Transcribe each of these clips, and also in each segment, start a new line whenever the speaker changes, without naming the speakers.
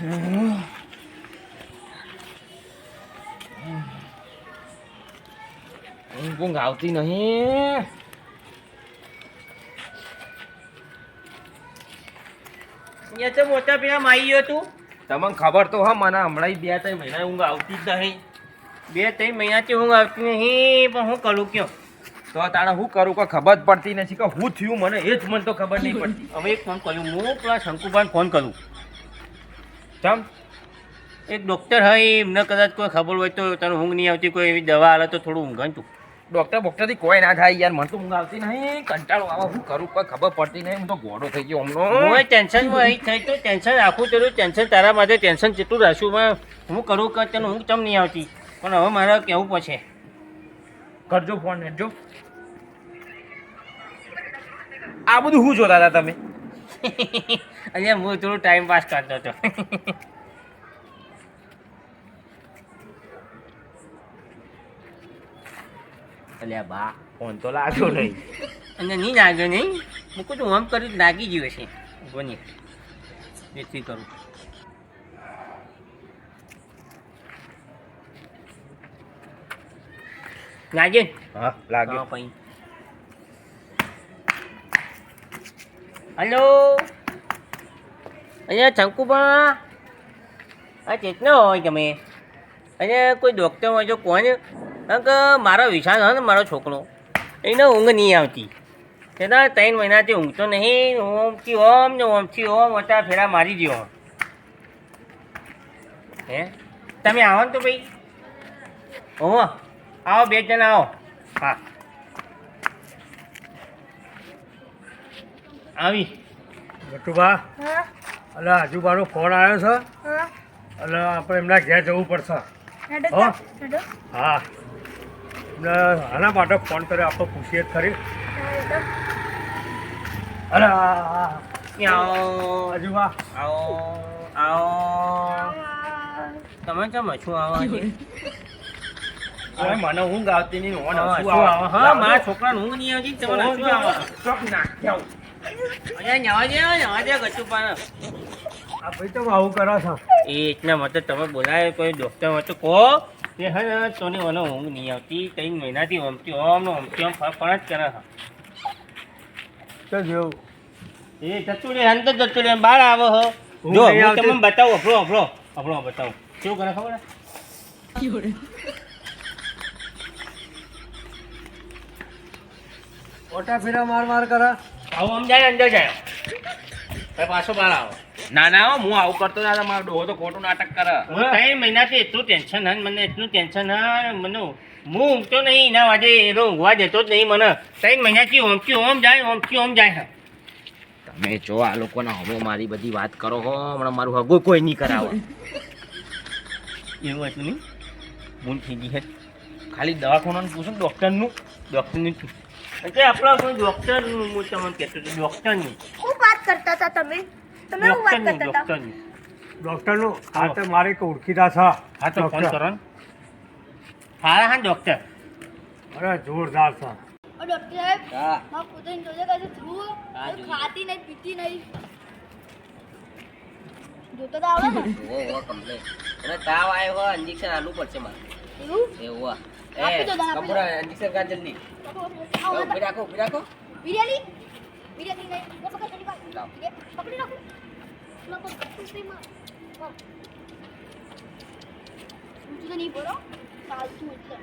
ઊંઘ આવતી નહીં.
અહીંયા તો મોટા પેલા માઈ ગયો તું.
તમને ખબર તો હા મને હમણાં 2-3 મહિના ઊંઘ આવતી જ નહીં.
2-3 મહિનાથી ઊંઘ આવતી નહીં, પણ હું કરું કયો?
તો તાણે હું કરું કે ખબર જ પડતી નથી કે હું થયું મને એ જ મને તો ખબર નહીં પડતી.
હવે એક ફોન કર્યું, હું પેલા શંકુભાઈને ફોન કરું.
ચમ
એક ડૉક્ટર હોય, એમને કદાચ કોઈ ખબર હોય તો તને ઊંઘ નહીં આવતી, કોઈ એવી દવા હાલે તો થોડું ઊંઘાય તું.
ડોક્ટરથી કોઈ ના થાય યાર. મને તો ઊંઘ આવતી નહીં, કંટાળો આવે. હું કરું કોઈ ખબર પડતી નહીં. હું તો ગોડો થઈ ગયો હમણાં.
હું ટેન્શનમાં અહીં થઈ તો ટેન્શન રાખું તેરું ટેન્શન તારા માટે ટેન્શન જેટલું રાખ્યું હું કરું કે તને ઊંઘ ચમ નહીં આવતી, પણ હવે મારે કહેવું પડશે.
કરજો ફોન નેજો. આ બધું શું જોતા હતા તમે?
અહીંયા હું થોડું ટાઈમ પાસ કરતો હતો.
અલ્યા બા ફોન તો લાગ્યો નહીં.
અને નહીં લાગ્યો નહીં, મૂકું તું આમ કરી લાગી ગયું હશે. બની જેથી કરું. લાગે?
હા લાગ્યો.
પછી હલો, અહીંયા શંકુભા, આ ચેતના હોય તમે? અહીંયા કોઈ ડૉક્ટર હોય તો કોણ? કારણ કે મારો વિશાલ હોય ને મારો છોકરો, એને ઊંઘ નહીં આવતી. તેના 3 મહિનાથી ઊંઘતો નહીં. ઓમથી ઓમ ને ઓમથી ઓમ વટા ફેરા મારી દો. હે તમે આવો ને તો ભાઈ. ઓહો આવો, 2 જણ આવો. હા આવી.
ગટુભા, એટલે આજુબાજુ ફોન આવ્યો છે, એટલે આપણે એમના ઘેર જવું પડશે. હા, આના માટે ફોન કર્યો, આપણે પૂછીએ જ ખરી. અરે
આવો
આજુબા,
આવો આવો. તમે કેમ શું આવો?
મને ઊંઘ આવતી નહીં.
શું આવો? હા, મારા છોકરાને ઊંઘ નહીં આવતી, તમે શું આવો? અહીંયા નવા દે ગચુપાને.
આ ભાઈ તો આવું કરો છો.
એ એટલા માટે તમે બોલાય કોઈ ડૉક્ટર હોય તો કહો કે હે તોની મને ઊંઘ નહીં આવતી. 3 મહિનાથી ઓમથી ઓમ ને ઓમથી ઓમ ફળ જ કરે.
તો જેવું
એ જતું રે, અંત જતું રે, બહાર આવો હો. જો હું તમને બતાવું, આપણો બતાવું શું કરે ખબર?
ઓટા ફેરા માર કરે.
આવો આમ જાય, અંદર જાય, પછી પાછો બહાર આવો.
ના ના હું આવું કરતો ના. મારો ડોહો તો ખોટું નાટક કરે.
3 મહિનાથી એટલું ટેન્શન હા મને, એટલું ટેન્શન હા મને. હું ઊંઘતો નહીં, એના વાજે એનો ઊંઘવા દેતો જ નહીં મને. 3 મહિનાથી ઓમથી ઓમ જાય. હા
તમે જો આ લોકોના હમો મારી બધી વાત કરો હો. હમણાં મારું હગો કોઈ નહીં કરાવે.
એવું હતું નહીં, ભૂલ થઈ ગઈ.
ખાલી દવાખાનાનું પૂછું ડૉક્ટરનું.
એટલે આપણા કોઈ ડૉક્ટર હું તમને કહેતો હતો, ડૉક્ટરની.
શું વાત કરતા હતા તમે? તમે શું વાત કરતા હતા?
ડૉક્ટરની.
ડૉક્ટરનું આ તો મારે એક ઓળખીતા છે.
હા તો ફોન કરો ને. હા ડૉક્ટર.
અરે જોરદાર છે.
ડોક્ટર સાહેબ,
હા
મારા પોતાની જોડે કશું થયું? ખાતી નહીં, પીતી નહીં. જોતો તો આવે ને?
કમ્પ્લેટ. અને તાવ આવ્યો હોય ઇન્જેક્શન આલવું પડશે મારે.
એવું?
એવું
આપી દો, આપી દો.
કપડા ઇન્જેક્શન કા જલ્દી. ઉભી રાખો.
બિરયાની નહીં. પકડી રાખો.
લાવ.
પકડી રાખો. ઊંચું તો નહીં પડો. ચાલતું એટલે.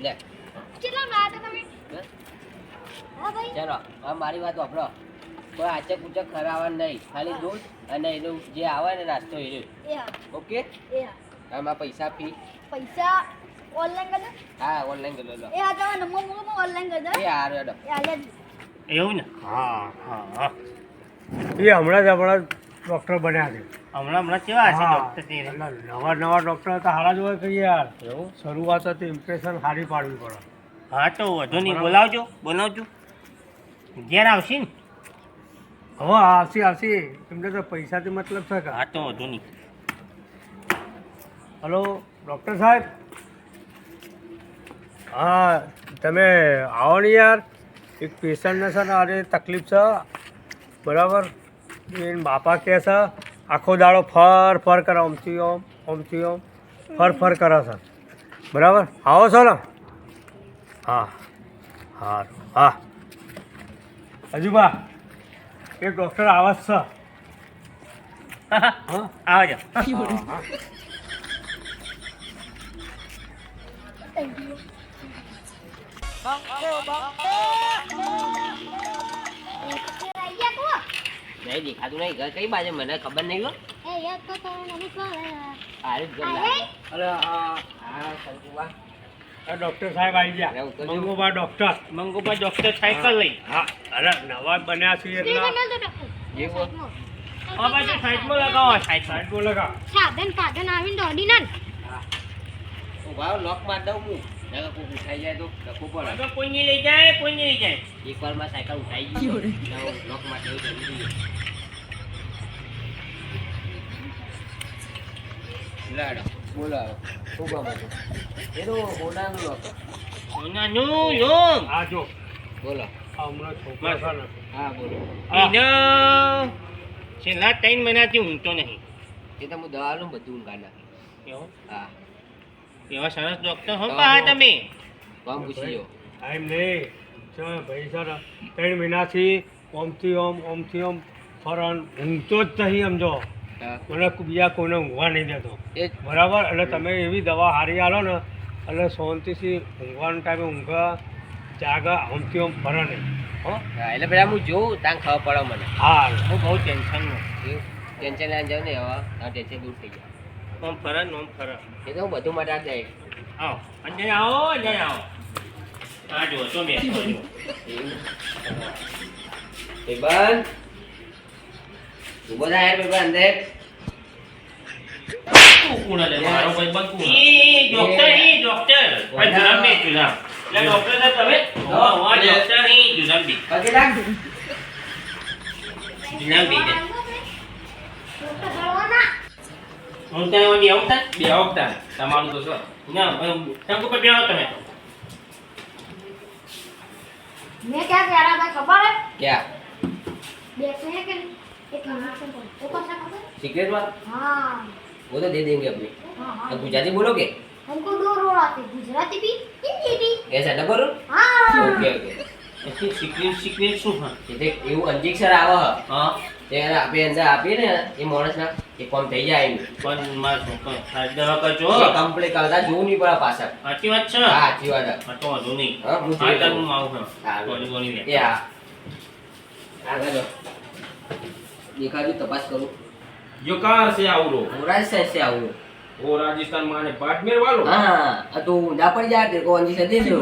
લે
કેટલા લાયા હતા તમે? હા ભાઈ.
ચાલો હવે મારી વાત વાપરો. કોઈ આચક ઉચક ખરાવાનું નહીં, ખાલી દૂધ અને એનું જે આવે ને નાસ્તો એ રહ્યો.
એ હા.
ઓકે?
એ હા.
આમાં પૈસા ફી
પૈસા ઓનલાઈન કરજો.
હા ઓનલાઈન કરી લો.
એ હા, તમારો નંબર મોકલો, ઓનલાઈન કરજો.
એ હારું હેડો.
એ હાલે જ.
એવું ને?
હા. એ હમણાં જ ડૉક્ટર બન્યા છે.
હમણાં કેવા હશે
હા.
ડૉક્ટર તે?
એટલે નવા ડૉક્ટર હતા હારા જ હોય કે યાર.
એવું?
શરૂઆત હતી, ઇમ્પ્રેશન સારી પાડવી પડે.
હા તો વધુ નહીં, બોલાવજો. ઘેર આવશે ને?
હવે આવશે. એમને તો પૈસાથી મતલબ છે કે.
હા તો વધુ નહીં.
હલો ડૉક્ટર સાહેબ. હા તમે આવો ને યાર. એક પેશન્ટને છે ને આજે તકલીફ છે, બરાબર. એને બાપા કહે છે આખો દાડો ફર ફર કરે ઓમથી ઓમ ફર ફર કરે છે બરાબર આવો છો ને હા હા હા હજુબા એક ડૉક્ટર આવાજ છે હા
આવજો
નહીં દેખાતું નહીં ઘર કઈ બાજુ મને ખબર નહીં હો હારું જ ઘર લાગે. અરે હા શંકુબા
આ ડૉક્ટર સાહેબ આવી ગયા
અરે ઉતરજો.
મંગુબા ડૉક્ટર
મંગુભાઈ ડોક્ટર સાયકલ લઈ
હા અરે નવા બન્યા છે એટલે
જેવું
આ બાજુ સાઈડમાં લગાવો સાઈડ
સાઈડ બોલે કા
સાધન પાધન આવીને દોડી ને
ભાવ લોક માર દઉં હું નકર કોક ઉઠાઈ જાય તો લખવું પડે.
તો કોઈ નહીં લઈ જાય કોઈ નહીં લઈ જાય
એક વારમાં સાયકલ ઉઠાઈ ગઈ લોક માર દેવું જરૂરી છે. લાડો બોલો શું કામ હતું એ તો ઓડાનું લોક
સોનાનું લોમ
આ જો
બોલો
આ હમણાં છોકરા છે ને
હા બોલો
એને છેલ્લા 3 મહિનાથી ઊંઘતો નહીં
એ તો હું દવાનું બધું ઊંઘા નાખી.
એવું
હા
એવા સરસ ડોક્ટર હો પા તમે
કોમ પૂછી જો
ટાઈમ નહીં ચો ભાઈ સર 3 મહિનાથી ઓમથી ઓમ ફરણ ઊંઘતો જ નહીં સમજો
હા.
મને બીજા કોઈને ઊંઘવા નહીં દેતો
એ જ.
બરાબર એટલે તમે એવી દવા હારી આલો ને એટલે શાંતિથી ઊંઘવાના ટાઈમે ઊંઘા જાગા ઓમથી ઓમ ફરે નહીં હો
હા, એટલે પેલા હું જોઉં ત્યાં ખબર પડે મને
હા
હું બહુ ટેન્શનમાં
ટેન્શન લઈને જાઉં ને હવે આ ટેન્શન દૂર થઈ જાય.
ઓમ ફરક ઓમ ફરક
એ તો હું બધું માટે જ જાય.
આવો અંદર આવો અંદર આવો આ જુઓ તો બે
ભાઈબંધ ઉભો થાય યાર ભાઈબંધ અંદર.
મારો ભાઈ બંધ એ ડોક્ટર ઈ ડોક્ટર ભાઈ જુલામ બે જુલામ એટલે ડોક્ટર સાહેબ તમે હા ડોક્ટર ઈ જુલામ બે
પગે લાગ.
જુલામ બે હું ત્યાં બે આવતા
બે આવતા તમારું તો સર
ના શંકુ પર બે આવો તમે
મેં ક્યાં ગયા હતા ખબર હે
ક્યાં
देखते हैं कि एक हमारे को कौन सा खबर
સિક્રેટ માં
हाँ
वो तो दे देंगे अपने.
हाँ
अब
हाँ
गुजराती बोलोगे
हमको दो रोड आते गुजराती भी हिंदी भी
कैसा डबल
हाँ
ओके ओके
એથી સિક્રેટ શું હા
એટલે એવું ઇન્જેક્શન આવે હ.
હા
તે આપણે અંદર આપીએ ને એ માણસના એ કોમ થઈ જાય એમ.
પણ માર છોકરો સાહેબ દવા કરજો
એ કમ્પ્લીટ કરતા જોવું નહીં પડે પાછળ.
સાચી વાત છે
હા સાચી વાત છે.
આ તો વાંધો નહીં
હા હું
હા
જોઈ
તાર
લઉં.
હું આવું
હા,
હા ગોળી ગોળી લે
એ હા આગળ જો દેખાડજો તપાસ કરું.
જો કહાં से आवरो
હું રાજસ્થાન से આવું.
वो राजस्थान माने बाड़मेर वालों
हाँ तो ऊंधा पड़ जा तेरे को अंजी से दे दो.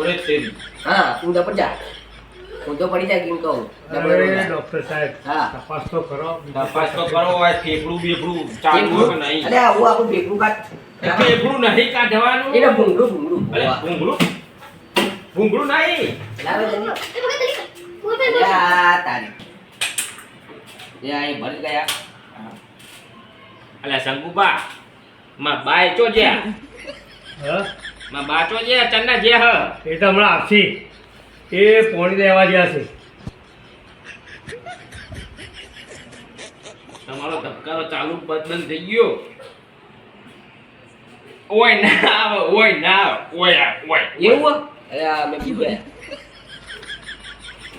अरे तेरी
हाँ ऊंधा पड़ जा ऊंधो पड़ी जा किन कहूँ
અરે ડૉક્ટર સાહેબ
હા.
તપાસ તો કરો
तपास तो करो आ फेफड़ू बेफड़ू चालू है कि नहीं
અરે આવું આપણું ભેગું કાઢ.
फेफड़ू नहीं काढવાનું
એને ભૂંગળું ભૂંગળું.
અરે ભૂંગળું ભૂંગળું નહીં
લાવે જલ્દી.
वो भी
અરે આ તારી. એ અહીં ભરી ગયા.
અલ્યા શંકુબા માં બાય ચો જ્યા
હા
માં બા ચો જ્યા ચન્ના જ્યા હ
એ તો હમણાં આપશી એ પોણી દેવા ગયા છે
તમારો ધબકારો ચાલુ બંધ થઈ ગયો ઓય ના આવે ઓય ના આવે ઓય આ, ઓય
એવું હો? અરે આ મેં કીધું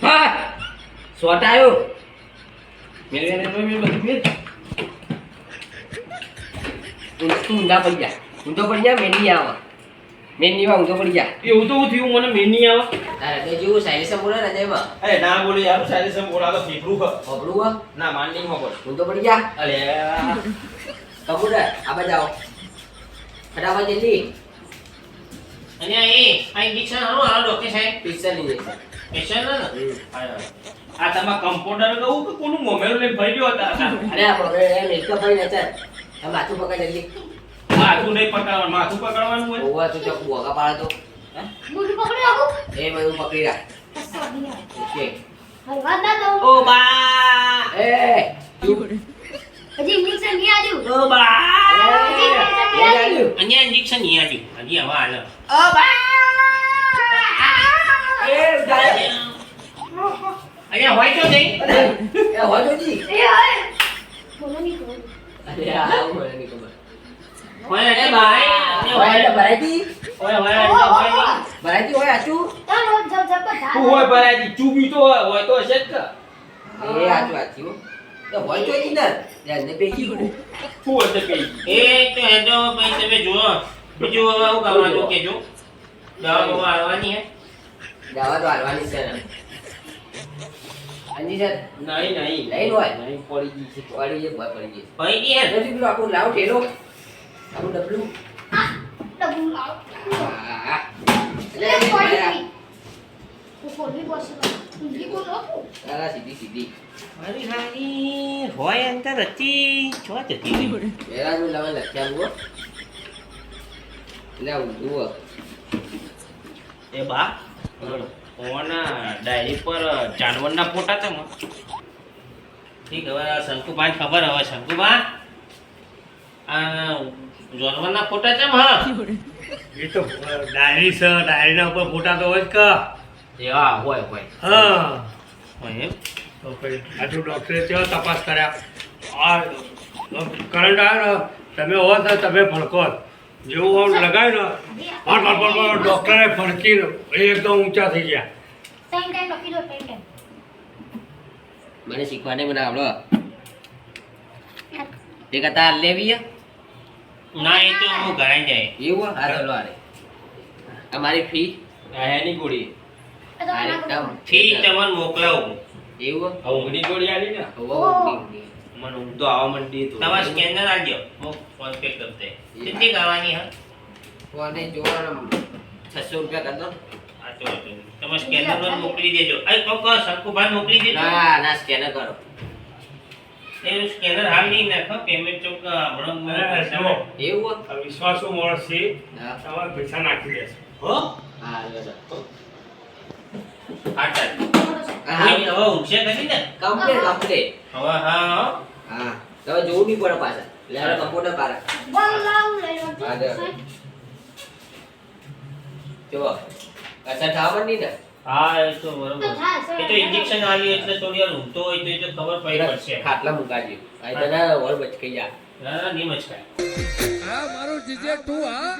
હા શોટ આવ્યો. મેલ મેલ મેલ મેલ મેલ મેલ. તું ઊંધા પડી જા. ઊંધો પડી જા મેં નહીં આવે. મેં નહીં આવે ઊંધો પડી જા.
એવું તો થયું મને મેં નહીં આવે
તારે તો જેવું સાયલેન્સર બોલે ને તેમાં
અરે ના બોલે યાર સારી સમ બોલા તો ફેફડું હ
હોબળું હો.
ના માન નહીં હોબર
ઊંધો પડી જા.
અલે
કબૂતર આ બાજુ આવો. ફટાફટ જલ્દી.
અને આ ઇન્જેક્શન હાલો હાલો ડોક્ટર સાહેબ
પિક્ચર લઈ જઈશ.
પેશન્ટ ને
આ તમારા કમ્પાઉન્ડર કહું કે કોનું મોમેરો લઈને ભરી ગયો હતા
અરે આ હવે મેકઅપ ભાઈ નચર. આ માથું પકડ જલ્દી.
માથું નહીં પકડવાનું માથું પકડવાનું હોય
ઓવા તું ચોક બોગા પાડો તો.
मुझे पकड़े आगो
એ બધું પકડી રાખ. ઓકે.
हलवा ना दो
ઓ બા
એ ચૂપ.
अजी इंजेक्शन नहीं आजू
ઓ બા
એ
અહીંયા ઇન્જેક્શન નહીં આવ્યું હજી હવા હાલ
એ ગાય.
અહીંયા હોય તો નહીં
એ હોય તો જી.
ए हाय
ભાઈ હોય એટલે ભરાઈ
ઓય ઓય ઓય
ભરાઈ હોય આચું
ચાલો જબ જબ ધા
તું હોય ભરાજી ચૂબી તો હોય તો હશે જ કે
એ આચું આચું તો હોય તો ઈ ને ધ્યાન પેજી
શું હશે કઈ
એ તો એ તો ભાઈ તમે જુઓ બીજું હવે આવું કરવાનું કેજો દવા બવા આવવાની હે
દવા તો હાલવાની છે ને અંજી સર
નહીં નહીં
નહીં હોય
નહીં પડી ગઈ છે
વાળી એ ભય પડી ગઈ
ભાઈ ઈ હે
નથી પેલું આપણું લાવ ઠેલો આપણું ડબલું
ડબુ લાવ
હા
લે પડી હું ખોલી બસ ઊંઘી બોલો
હા સીધી સીધી
મારી હારી હોય અંતર હતી છો જતી રહી
પેલા હું લાવવા લખ્યા હું એટલે ઊંધું
એ બા ઓના ડાયરી પર જાનવરના ફોટા છે માં ઠીક હવે આ શંકુભાઈ ખબર હવે શંકુભા આ જાનવરના ફોટા છે હા
એ તો ડાયરી છે ડાયરીના ઉપર ફોટા તો હોય જ કા
એ હા હોય હોય
હા
હોય એમ
તો પછી આજુ ડૉક્ટરે કેવો તપાસ કર્યા આ કરંટ આવ્યો ને તમે હો તો તમે ફડકો જેવું આમ લગાવ્યું ને ડૉક્ટરે ફડકીને એકદમ ઊંચા થઈ ગયા
ટાઈમ લખી દો ટાઈમ
મને શીખવાને મને આવડો તે કતા લેવી
ના એ તો હું ઘરાઈ જાય
એવું હા ચલો આરે અમારી ફી
એની ગોળી
આરે કમ
ફી તમને મોકલાવું
એવું
આ ઊંઘની ગોળી આલી ને
મને
ઊંઘ તો આવવા માંડી તો
તમારે સ્કેનર આપજો હું ફોન પે કરી દે કેટલી કરવાની હા
કોને જોવાનું 600 રૂપિયા કર દો
આ તો તમે સ્કેનર મોકલી દેજો અરે કોક શંકુભાઈ મોકલી દેજો
ના ના સ્કેનર કરો
એ સ્કેનર હાલ નહીં નાખો પેમેન્ટ ચોક હમણાં
જુઓ,
એવું
આ વિશ્વાસુ માણસ છે
હા
તમારે પૈસા નાખી દેશે હો
હા લ્યો
આટા
હા
હવે ઊંઘશે કરી ને
કમ્પ્લીટ કમ્પ્લીટ
હવે હા
હા તમે જોવું નહીં પડે પાછા લે કમ્પ્યુટર પારા
બોલ લાવ લઈ
હા,
લો
લે. જો અસર થવા માંડી ને
હા એ તો બરોબર એ તો ઇન્જેક્શન આવી એટલે થોડી વાર ઊંઘતો હોય તો એ તો ખબર પડી પડશે
ખાટલા મુકાજી આ તને ઓર બચકી જા
ના ના નહીં મચકાય
આ મારું જીજે તું હા